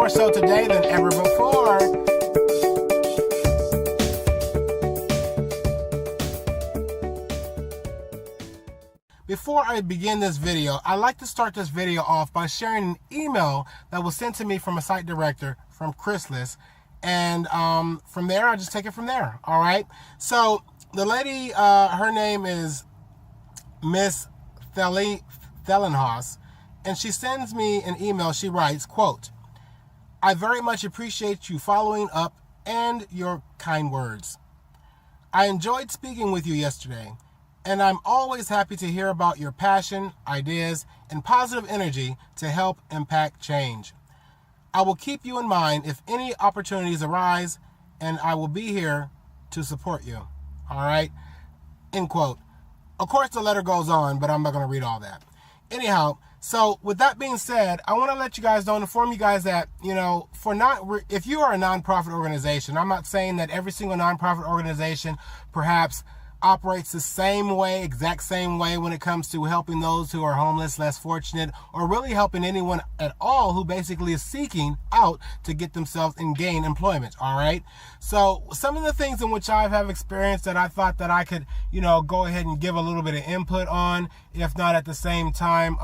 more so today than ever before. Before I begin this video, I'd like to start this video off by sharing an email that was sent to me from a site director from Chrysalis. And from there, I'll just take it from there. All right. So the lady, her name is Miss Thellenhaus, and she sends me an email. She writes, quote, "I very much appreciate you following up and your kind words. I enjoyed speaking with you yesterday, and I'm always happy to hear about your passion, ideas, and positive energy to help impact change. I will keep you in mind if any opportunities arise, and I will be here to support you." All right, end quote. Of course, the letter goes on, but I'm not going to read all that. Anyhow, so with that being said, I want to let you guys know, inform you guys that, if you are a nonprofit organization, I'm not saying that every single nonprofit organization perhaps operates the same way, exact same way when it comes to helping those who are homeless, less fortunate, or really helping anyone at all who basically is seeking out to get themselves and gain employment. All right. So some of the things in which I have experienced that I thought that I could, go ahead and give a little bit of input on, if not at the same time,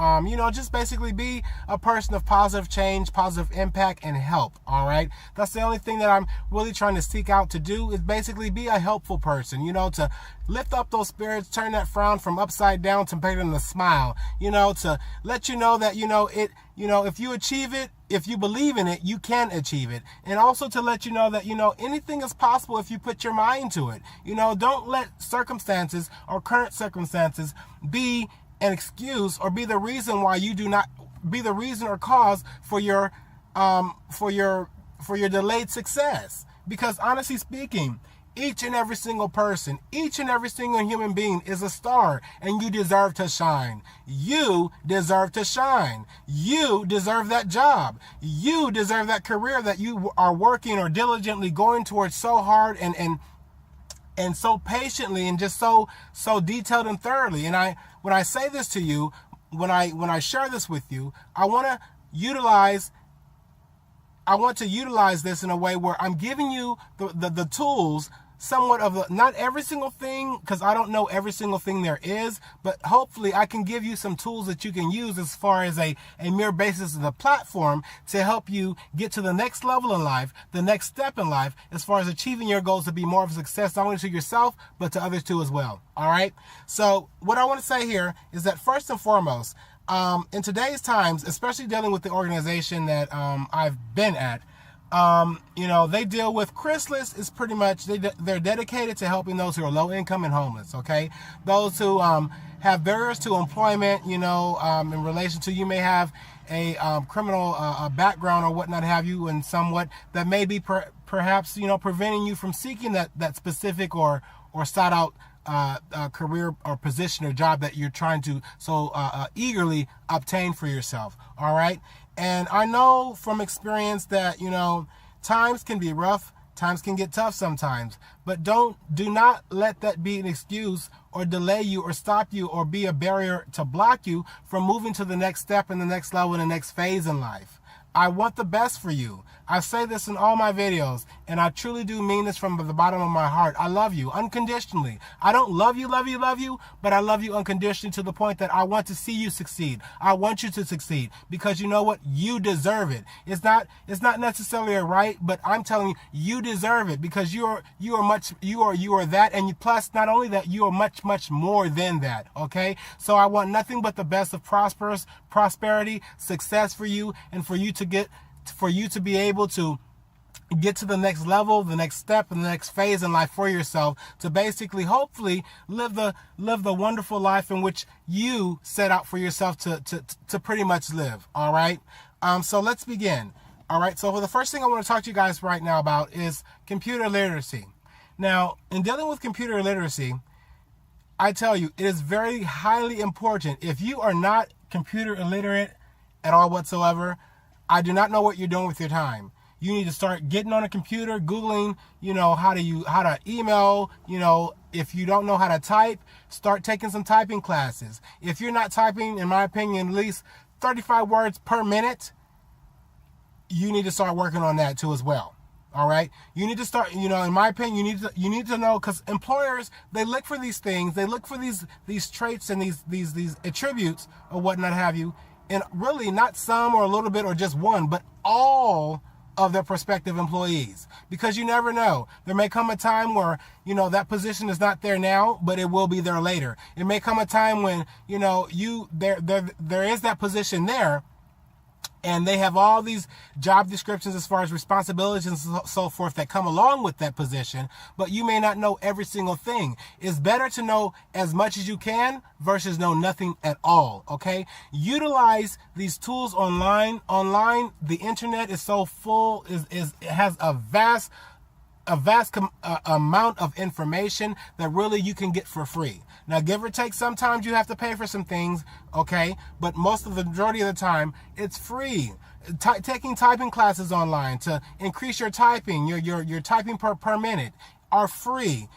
just basically be a person of positive change, positive impact, and help. All right. That's the only thing that I'm really trying to seek out to do, is basically be a helpful person, to lift up those spirits, turn that frown from upside down to make them a smile, to let you know that, if you achieve it, if you believe in it, you can achieve it. And also to let you know that, anything is possible if you put your mind to it. Don't let circumstances or current circumstances be an excuse or be the reason why you do not be the reason or cause for your delayed success. Because honestly speaking, each and every single person, each and every single human being is a star, and you deserve to shine. You deserve to shine. You deserve that job. You deserve that career that you are working or diligently going towards so hard and so patiently and just so detailed and thoroughly. And when I say this to you, when I share this with you, I want to utilize this in a way where I'm giving you the tools, somewhat of not every single thing, because I don't know every single thing there is, but hopefully I can give you some tools that you can use as far as a mere basis of the platform to help you get to the next level in life, the next step in life, as far as achieving your goals to be more of a success, not only to yourself, but to others too as well. All right. So what I want to say here is that first and foremost, in today's times, especially dealing with the organization that I've been at, they deal with Chrysalis is pretty much, they're dedicated to helping those who are low income and homeless. Okay. Those who have barriers to employment, in relation to, you may have a criminal background or whatnot have you, and somewhat that may be perhaps, preventing you from seeking that specific or sought out career or position or job that you're trying to so eagerly obtain for yourself. All right. And I know from experience that, times can be rough, times can get tough sometimes, but do not let that be an excuse or delay you or stop you or be a barrier to block you from moving to the next step and the next level and the next phase in life. I want the best for you. I say this in all my videos, and I truly do mean this from the bottom of my heart. I love you unconditionally. I don't love you, but I love you unconditionally to the point that I want to see you succeed. I want you to succeed because you know what? You deserve it. It's not necessarily a right, but I'm telling you, you deserve it because you are that, and plus not only that, you are much, much more than that. Okay? So I want nothing but the best of prosperity, success for you, and for you to be able to get to the next level, the next step, and the next phase in life for yourself, to basically, hopefully, live the wonderful life in which you set out for yourself to pretty much live. All right. So let's begin. All right. So the first thing I want to talk to you guys right now about is computer literacy. Now, in dealing with computer literacy, I tell you, it is very highly important. If you are not computer illiterate at all whatsoever, I do not know what you're doing with your time. You need to start getting on a computer, Googling, how to email, if you don't know how to type, start taking some typing classes. If you're not typing, in my opinion, at least 35 words per minute, you need to start working on that too as well. All right, you need to start, in my opinion, you need to know, because employers, they look for these things, they look for these traits and these attributes or whatnot have you, and really not some or a little bit or just one, but all of their prospective employees, because you never know. There may come a time where, that position is not there now, but it will be there later. It may come a time when, there is that position there, and they have all these job descriptions as far as responsibilities and so forth that come along with that position, but you may not know every single thing. It's better to know as much as you can versus know nothing at all, okay? Utilize these tools online. The internet is so full, it has a vast amount of information that really you can get for free. Now, give or take, sometimes you have to pay for some things, okay? But most of the majority of the time, it's free. Taking typing classes online to increase your typing, your typing per minute, are free.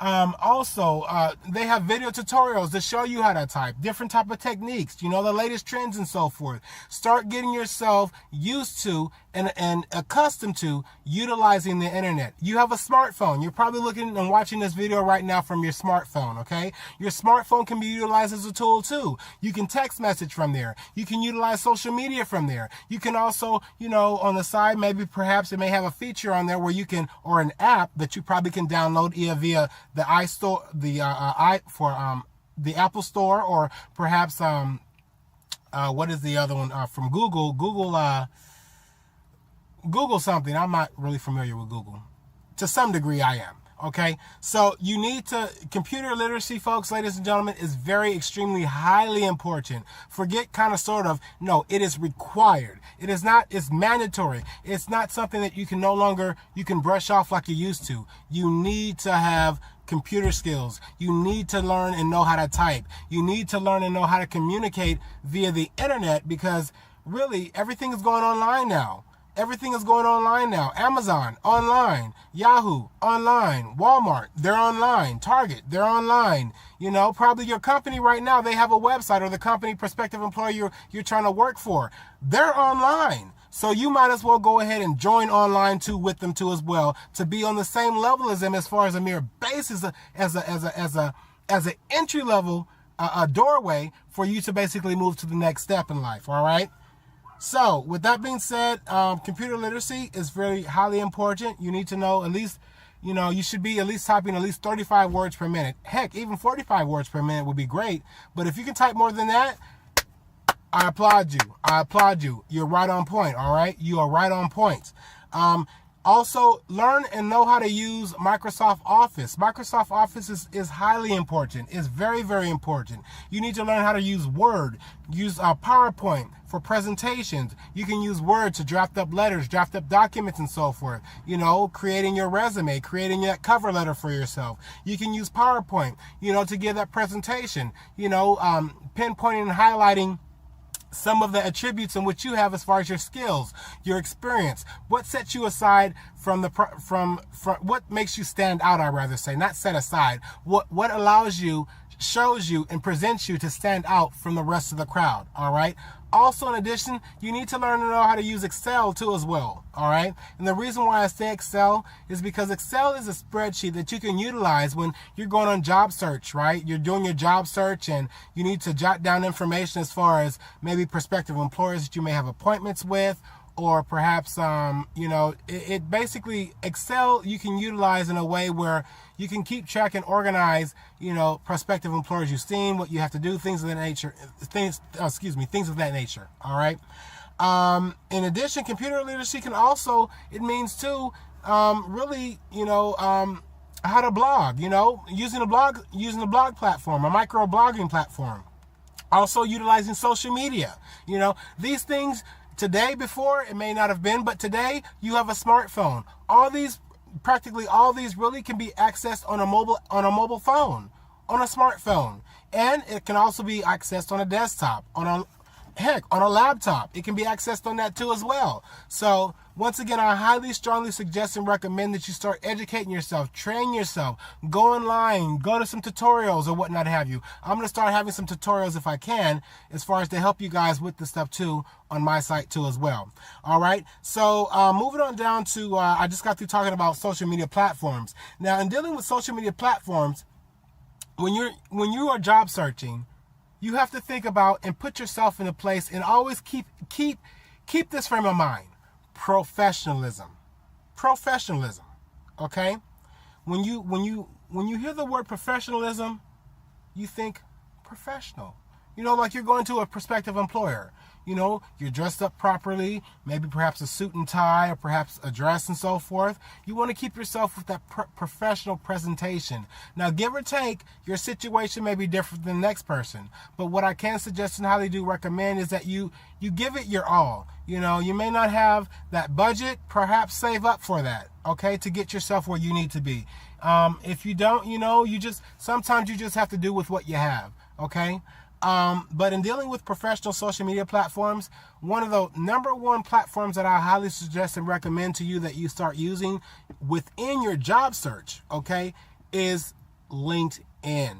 Also, they have video tutorials to show you how to type, different type of techniques, the latest trends and so forth. Start getting yourself used to and accustomed to utilizing the internet. You have a smartphone. You're probably looking and watching this video right now from your smartphone, okay? Your smartphone can be utilized as a tool too. You can text message from there. You can utilize social media from there. You can also, on the side, perhaps it may have a feature on there where you can, or an app that you probably can download via the iStore, the Apple Store, or perhaps what is the other one from Google? Google something. I'm not really familiar with Google. To some degree, I am. Okay, so you need to, computer literacy, folks, ladies and gentlemen, is very, extremely, highly important. Forget kind of, sort of, no, it is required. It is not, it's mandatory. It's not something that you can brush off like you used to. You need to have computer skills. You need to learn and know how to type. You need to learn and know how to communicate via the internet, because really everything is going online now. Everything is going online now. Amazon, online. Yahoo, online. Walmart, they're online. Target, they're online. Probably your company right now, they have a website, or the company, prospective employer you're trying to work for, they're online. So you might as well go ahead and join online too with them too as well, to be on the same level as them as far as a mere base, as an entry level, a doorway for you to basically move to the next step in life. All right. So, with that being said, computer literacy is very highly important. You need to know at least, you should be at least typing at least 35 words per minute. Heck, even 45 words per minute would be great. But if you can type more than that, I applaud you. You're right on point, all right? You are right on point. Also, learn and know how to use Microsoft Office. Microsoft Office is highly important. It's very, very important. You need to learn how to use Word, use PowerPoint for presentations. You can use Word to draft up letters, draft up documents and so forth. Creating your resume, creating that cover letter for yourself. You can use PowerPoint, to give that presentation, pinpointing and highlighting some of the attributes in which you have as far as your skills, your experience, what sets you aside from what makes you stand out, I'd rather say, not set aside, what allows you, shows you, and presents you to stand out from the rest of the crowd. All right. Also, in addition, you need to learn to know how to use Excel too as well. All right. And the reason why I say Excel is because Excel is a spreadsheet that you can utilize when you're going on job search, right? You're doing your job search and you need to jot down information as far as maybe prospective employers that you may have appointments with, or perhaps, it basically, Excel you can utilize in a way where you can keep track and organize, prospective employers you've seen, what you have to do, things of that nature, things of that nature. All right. In addition, computer literacy can also, it means too, really, how to blog, using a blog platform, a micro blogging platform. Also utilizing social media, these things. Today, before, it may not have been, but today you have a smartphone. Practically all these really can be accessed on a mobile phone, on a smartphone. And it can also be accessed on a desktop, on heck, on a laptop. It can be accessed on that too as well. So once again, I highly, strongly suggest and recommend that you start educating yourself, train yourself, go online, go to some tutorials or whatnot have you. I'm going to start having some tutorials if I can, as far as to help you guys with this stuff too on my site too as well. All right. So moving on down to, I just got through talking about social media platforms. Now, in dealing with social media platforms, when you are job searching, you have to think about and put yourself in a place, and always keep this frame of mind. Professionalism. Okay? When you hear the word professionalism, you think professional. Like you're going to a prospective employer. You're dressed up properly, maybe perhaps a suit and tie, or perhaps a dress and so forth. You want to keep yourself with that professional presentation. Now, give or take, your situation may be different than the next person. But what I can suggest and highly do recommend is that you give it your all. You may not have that budget, perhaps save up for that, okay, to get yourself where you need to be. If you don't, sometimes you just have to do with what you have, okay? But in dealing with professional social media platforms, one of the number one platforms that I highly suggest and recommend to you that you start using within your job search, okay, is LinkedIn.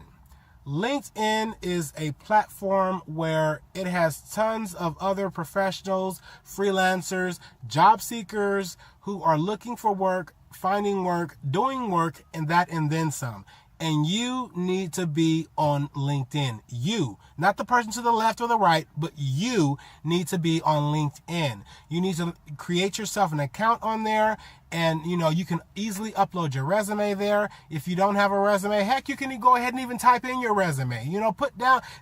LinkedIn is a platform where it has tons of other professionals, freelancers, job seekers who are looking for work, finding work, doing work, and then some. And you need to be on LinkedIn. You, not the person to the left or the right, but you need to be on LinkedIn. You need to create yourself an account on there, and you can easily upload your resume there. If you don't have a resume, heck, you can go ahead and even type in your resume.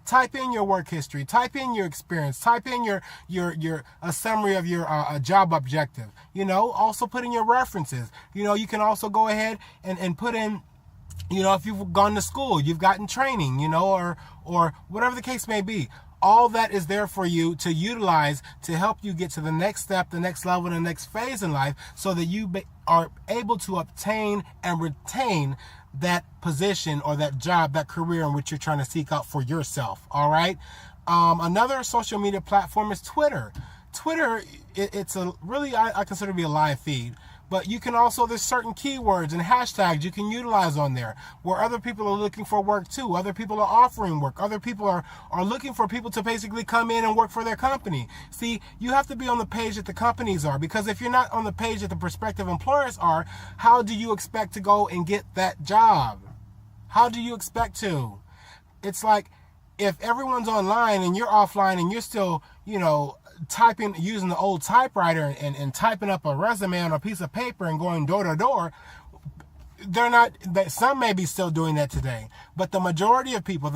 Type in your work history, type in your experience, type in your a summary of your job objective. Also put in your references. You can also go ahead and put in, if you've gone to school, you've gotten training, or whatever the case may be. All that is there for you to utilize to help you get to the next step, the next level, the next phase in life, so that you are able to obtain and retain that position or that job, that career in which you're trying to seek out for yourself. All right. Another social media platform is Twitter. Twitter, it's I consider to be a live feed. But you can also, there's certain keywords and hashtags you can utilize on there where other people are looking for work too. Other people are offering work. Other people are looking for people to basically come in and work for their company. See, you have to be on the page that the companies are, because if you're not on the page that the prospective employers are, how do you expect to go and get that job? How do you expect to? It's like, if everyone's online and you're offline and you're still, typing, using the old typewriter and typing up a resume on a piece of paper and going door to door, some may be still doing that today, but the majority of people,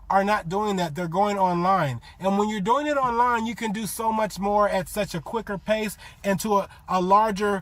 are not doing that. They're going online. And when you're doing it online, you can do so much more at such a quicker pace and to a larger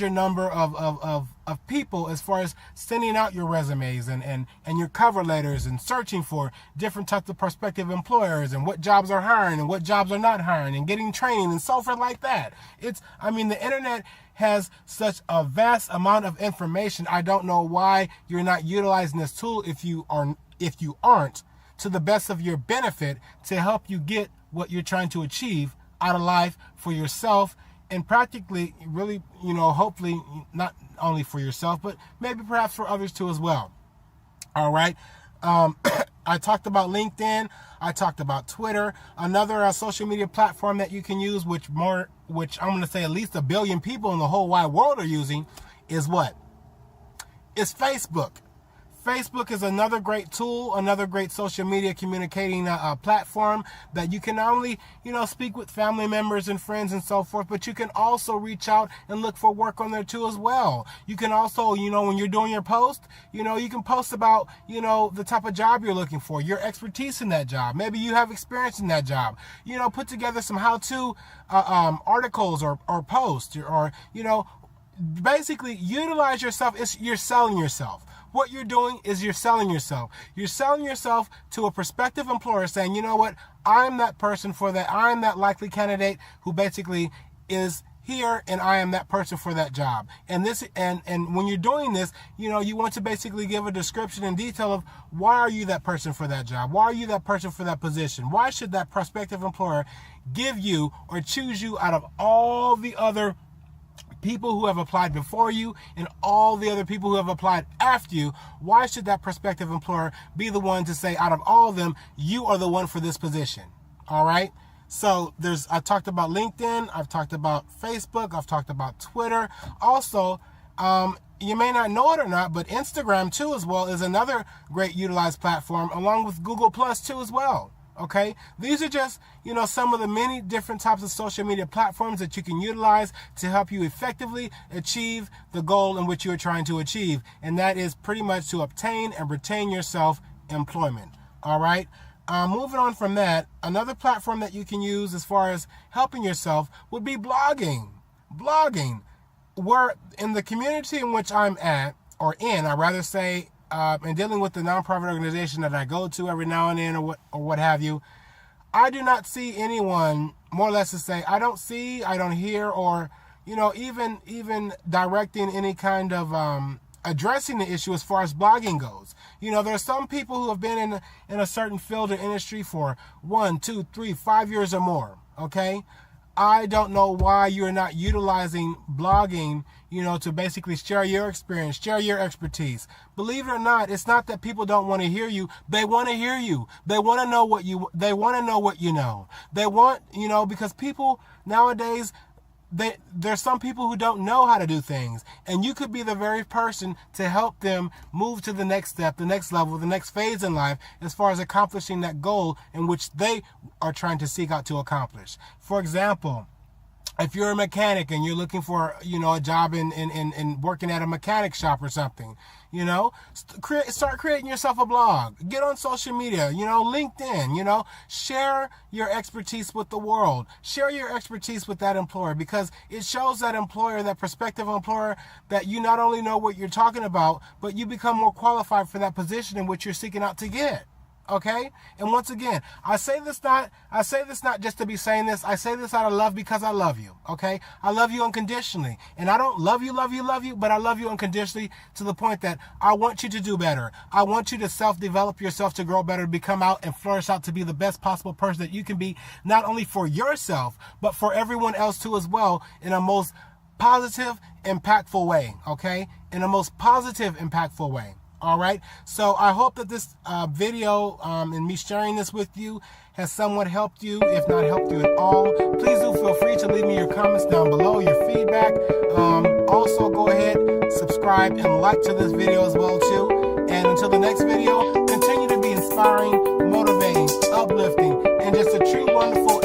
number of people, as far as sending out your resumes and your cover letters and searching for different types of prospective employers and what jobs are hiring and what jobs are not hiring and getting training and so forth like that. The internet has such a vast amount of information. I don't know why you're not utilizing this tool if you aren't to the best of your benefit to help you get what you're trying to achieve out of life for yourself, and practically, really, hopefully not only for yourself, but maybe perhaps for others too as well. All right. I talked about LinkedIn. I talked about Twitter. Another social media platform that you can use, which I'm going to say at least 1 billion people in the whole wide world are using, is what? It's Facebook. Facebook is another great tool, another great social media communicating platform that you can not only, speak with family members and friends and so forth, but you can also reach out and look for work on there too as well. You can also, when you're doing your post, you can post about, the type of job you're looking for, your expertise in that job. Maybe you have experience in that job. Put together some how-to articles or posts or, basically utilize yourself. You're selling yourself. What you're doing is you're selling yourself. You're selling yourself to a prospective employer, saying, you know what, I'm that person for that. I'm that likely candidate who basically is here, and I am that person for that job. And this, and when you're doing this, you know, you want to basically give a description in detail of why are you that person for that job? Why are you that person for that position? Why should that prospective employer give you or choose you out of all the other people who have applied before you and all the other people who have applied after you? Why should that prospective employer be the one to say, out of all of them, you are the one for this position? All right. So I talked about LinkedIn, I've talked about Facebook, I've talked about Twitter. Also, you may not know it or not, but Instagram too as well is another great utilized platform, along with Google Plus too as well. Okay, these are just, you know, some of the many different types of social media platforms that you can utilize to help you effectively achieve the goal in which you are trying to achieve, and that is pretty much to obtain and retain your self-employment. All right. Moving on from that, another platform that you can use as far as helping yourself would be blogging. Blogging, where in the community in which I'm at, or in, I rather say, and dealing with the nonprofit organization that I go to every now and then, or what have you, I do not see anyone, more or less to say, I don't hear, or, you know, even directing any kind of addressing the issue as far as blogging goes. You know, there are some people who have been in a certain field or industry for 1, 2, 3, 5 years or more. Okay, I don't know why you're not utilizing blogging, you know, to basically share your experience, share your expertise. Believe it or not, it's not that people don't want to hear you. They want to hear you. They want to know what you know. They want, you know, because people nowadays, there's some people who don't know how to do things, and you could be the very person to help them move to the next step, the next level, the next phase in life, as far as accomplishing that goal in which they are trying to seek out to accomplish. For example, if you're a mechanic and you're looking for, you know, a job in working at a mechanic shop or something, you know, start creating yourself a blog. Get on social media, you know, LinkedIn, you know, share your expertise with the world. Share your expertise with that employer, because it shows that employer, that prospective employer, that you not only know what you're talking about, but you become more qualified for that position in which you're seeking out to get. Okay? And once again, I say this not just to be saying this. I say this out of love, because I love you. Okay? I love you unconditionally. And I don't love you, but I love you unconditionally, to the point that I want you to do better. I want you to self-develop yourself, to grow better, to come out and flourish out, to be the best possible person that you can be, not only for yourself, but for everyone else too as well, in a most positive, impactful way. Okay? In a most positive, impactful way. All right. So I hope that this video and me sharing this with you has somewhat helped you, if not helped you at all. Please do feel free to leave me your comments down below, your feedback. Also, go ahead, subscribe, and like to this video as well too. And until the next video, continue to be inspiring, motivating, uplifting, and just a true wonderful